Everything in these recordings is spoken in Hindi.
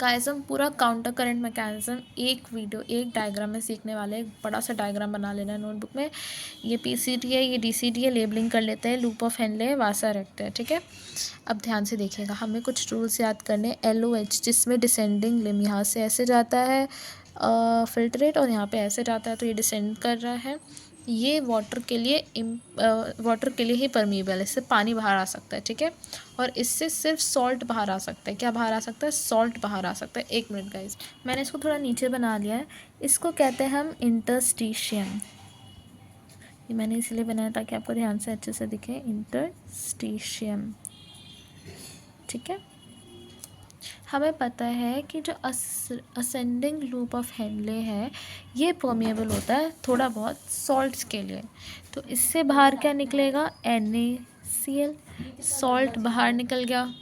गाइस हम पूरा काउंटर करंट मैकेनिज्म एक वीडियो एक डायग्राम में सीखने वाले हैं। एक बड़ा सा डायग्राम बना लेना है नोटबुक में। ये पीसीटी है, ये डीसीटी है, लेबलिंग कर लेते हैं। Loop of Henle, vasa recta, ठीक है। अब ध्यान से देखिएगा, हमें कुछ रूल्स याद करने। LOH जिसमें डिसेंडिंग लिम यहाँ से ऐसे जाता है फिल्ट्रेट, और यहाँ पे ऐसे जाता है, तो ये डिसेंड कर रहा है। ये वाटर के लिए ही परमीबल है, इससे पानी बाहर आ सकता है, ठीक है। और इससे सिर्फ सॉल्ट बाहर आ सकता है। क्या बाहर आ सकता है? सॉल्ट बाहर आ सकता है। एक मिनट गाइस, मैंने इसको थोड़ा नीचे बना लिया है। इसको कहते हैं हम इंटरस्टिशियम। ये मैंने इसलिए बनाया ताकि आपको ध्यान से अच्छे से दिखे। इंटरस्टिशियम, ठीक है। हमें पता है कि जो असेंडिंग लूप ऑफ हेनले है ये परमिएबल होता है थोड़ा बहुत सॉल्ट्स के लिए। तो इससे बाहर क्या निकलेगा? NaCl। सॉल्ट बाहर निकल गया,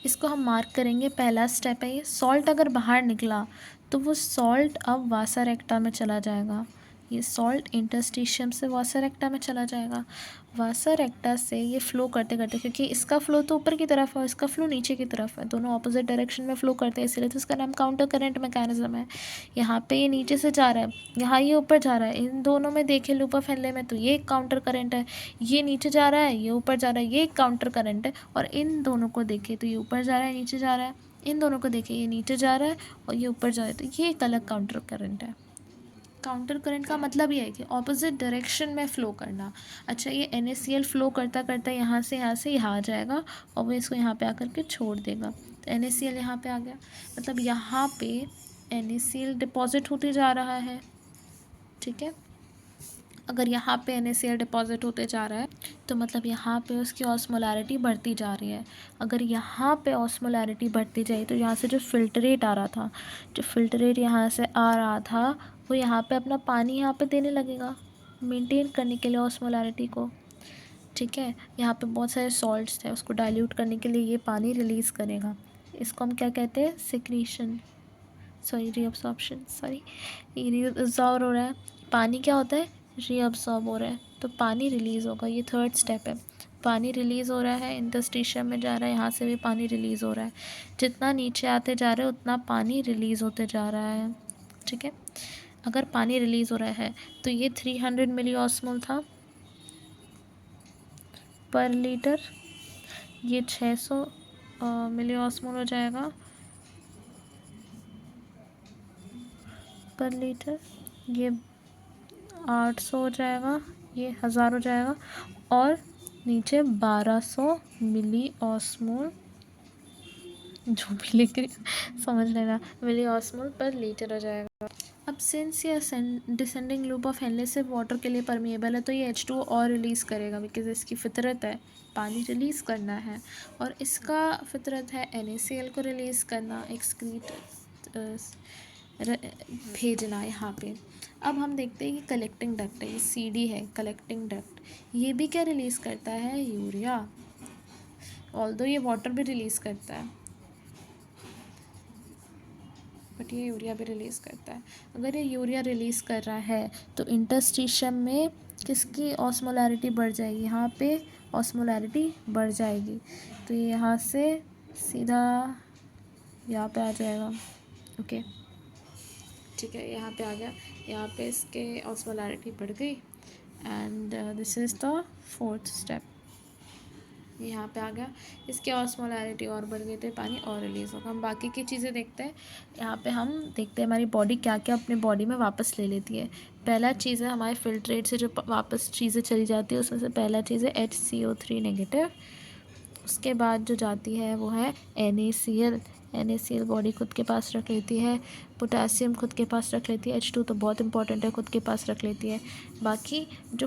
इसको हम मार्क करेंगे। पहला स्टेप है ये। सॉल्ट अगर बाहर निकला तो वो सॉल्ट अब वासा रेक्टा में चला जाएगा। ये सॉल्ट इंटरस्टिशियम से वासा रेक्टा में चला जाएगा। वासा रेक्टा से ये फ़्लो करते करते, क्योंकि इसका फ़्लो तो ऊपर की तरफ है और इसका फ़्लो नीचे की तरफ है, दोनों ऑपोजिट डायरेक्शन में फ़्लो करते हैं, इसलिए तो इसका नाम काउंटर करंट मैकेनिज्म है। यहाँ पे ये नीचे से जा रहा है, यहाँ ये ऊपर जा रहा है। इन दोनों में देखें लूप ऑफ हेनले में, तो ये एक काउंटर करंट है। ये नीचे जा रहा है, ये ऊपर जा रहा है, ये एक काउंटर करंट है। और इन दोनों को देखें तो ये ऊपर जा रहा है, नीचे जा रहा है। इन दोनों को देखें, ये नीचे जा रहा है और ये ऊपर जा रहा है, तो ये एक अलग काउंटर करंट है। काउंटर करंट का मतलब ये है कि ऑपोजिट डायरेक्शन में फ़्लो करना। अच्छा, ये NaCl फ़्लो करता करता यहाँ से यहाँ आ जाएगा और वो इसको यहाँ पे आकर के छोड़ देगा। तो NaCl यहाँ पे आ गया, मतलब यहाँ पे NaCl डिपॉजिट होते जा रहा है, ठीक है। अगर यहाँ पे NaCl डिपॉजिट होते जा रहा है तो मतलब यहाँ पे उसकी ऑस्मोलैरिटी बढ़ती जा रही है। अगर यहाँ पे ऑस्मोलैरिटी बढ़ती जाए तो यहाँ से जो फ़िल्ट्रेट आ रहा था, जो फ़िल्ट्रेट यहाँ से आ रहा था, वो यहाँ पे अपना पानी यहाँ पे देने लगेगा मेंटेन करने के लिए ऑस्मोलैरिटी को, ठीक है। यहाँ पे बहुत सारे सॉल्ट्स थे, उसको डाइल्यूट करने के लिए ये पानी रिलीज़ करेगा। इसको हम क्या कहते हैं? सिक्रीशन, सॉरी रीअब्सॉर्प्शन, सॉरी ये रीअब्सॉर्ब हो रहा है। पानी क्या होता है? रीअब्सॉर्ब हो रहा है, तो पानी रिलीज़ होगा। ये थर्ड स्टेप है। पानी रिलीज़ हो रहा है, इंटरस्टिशियम में जा रहा है, यहाँ से भी पानी रिलीज़ हो रहा है। जितना नीचे आते जा रहे हैं उतना पानी रिलीज़ होते जा रहा है, ठीक है। अगर पानी रिलीज़ हो रहा है तो ये 300 मिली ऑस्मोल था पर लीटर, ये 600 मिली ऑस्मोल हो जाएगा पर लीटर, ये 800 हो जाएगा, ये 1000 हो जाएगा, और नीचे 1200 मिली ऑस्मोल, जो भी लिख रही समझ लेना, मिली ऑस्मोल पर लीटर हो जाएगा। अब सिंस ये डिसेंडिंग लूप ऑफ हेनले से वाटर के लिए परमिएबल है तो ये H2O और रिलीज़ करेगा, बिकॉज इसकी फितरत है पानी रिलीज़ करना है, और इसका फितरत है NaCl को रिलीज़ करना, एक्सक्रीट भेजना यहाँ पे। अब हम देखते हैं कि कलेक्टिंग डक्ट है, ये CD है कलेक्टिंग डक्ट। ये भी क्या रिलीज़ करता है? यूरिया। ऑल्दो ये वाटर भी रिलीज़ करता है, बट ये यूरिया भी रिलीज़ करता है। अगर ये यूरिया रिलीज़ कर रहा है तो इंटरस्टिशियम में किसकी ऑस्मोलैरिटी बढ़ जाएगी? यहाँ पे ऑस्मोलैरिटी बढ़ जाएगी, तो ये यहाँ से सीधा यहाँ पे आ जाएगा, ओके, ठीक है। यहाँ पे आ गया, यहाँ पे इसके ऑस्मोलैरिटी बढ़ गई, and this is the fourth step. यहाँ पे आ गया, इसकी ऑस्मोलैरिटी और बढ़ गई तो पानी और रिलीज़ होगा। हम बाकी की चीज़ें देखते हैं। यहाँ पे हम देखते हैं हमारी बॉडी क्या क्या अपने बॉडी में वापस ले लेती है। पहला चीज़ है हमारे फिल्ट्रेट से जो वापस चीज़ें चली जाती है, उसमें से पहला चीज़ है HCO3 नेगेटिव। उसके बाद जो जाती है वो है NaCl। NaCl बॉडी खुद के पास रख लेती है, पोटेशियम खुद के पास रख लेती है, H2 तो बहुत इंपॉर्टेंट है, खुद के पास रख लेती है। बाकी जो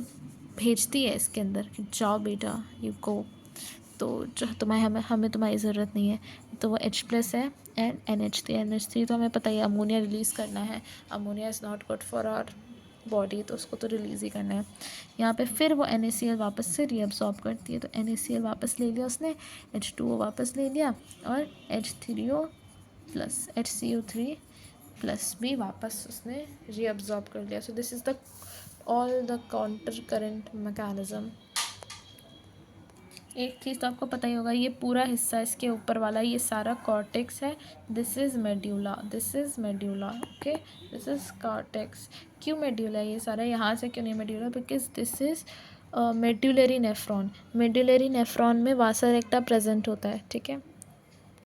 भेजती है इसके अंदर कि जाओ बेटा यू गो, तो जो हमें तुम्हारी ज़रूरत नहीं है, तो वो H+ है, एंड NH3 तो हमें पता ही है अमोनिया रिलीज़ करना है। Ammonia is not good for our body, तो उसको तो रिलीज़ ही करना है। यहाँ पे फिर वो NaCl वापस से रीअब्सॉर्ब करती है, तो NaCl वापस ले लिया उसने, H2O वापस ले लिया, और H3O प्लस HCO3 प्लस भी वापस उसने रीअब्सॉर्ब कर लिया। So this is the all the counter current mechanism एक चीज़ तो आपको पता ही होगा, ये पूरा हिस्सा इसके ऊपर वाला ये सारा कॉर्टेक्स है। This is medulla, this is medulla, okay, this is cortex. क्यों मेड्यूला ये सारा, यहाँ से क्यों नहीं medulla, because this is medullary nephron. Medullary nephron में वासा रेक्टा प्रेजेंट होता है, ठीक है।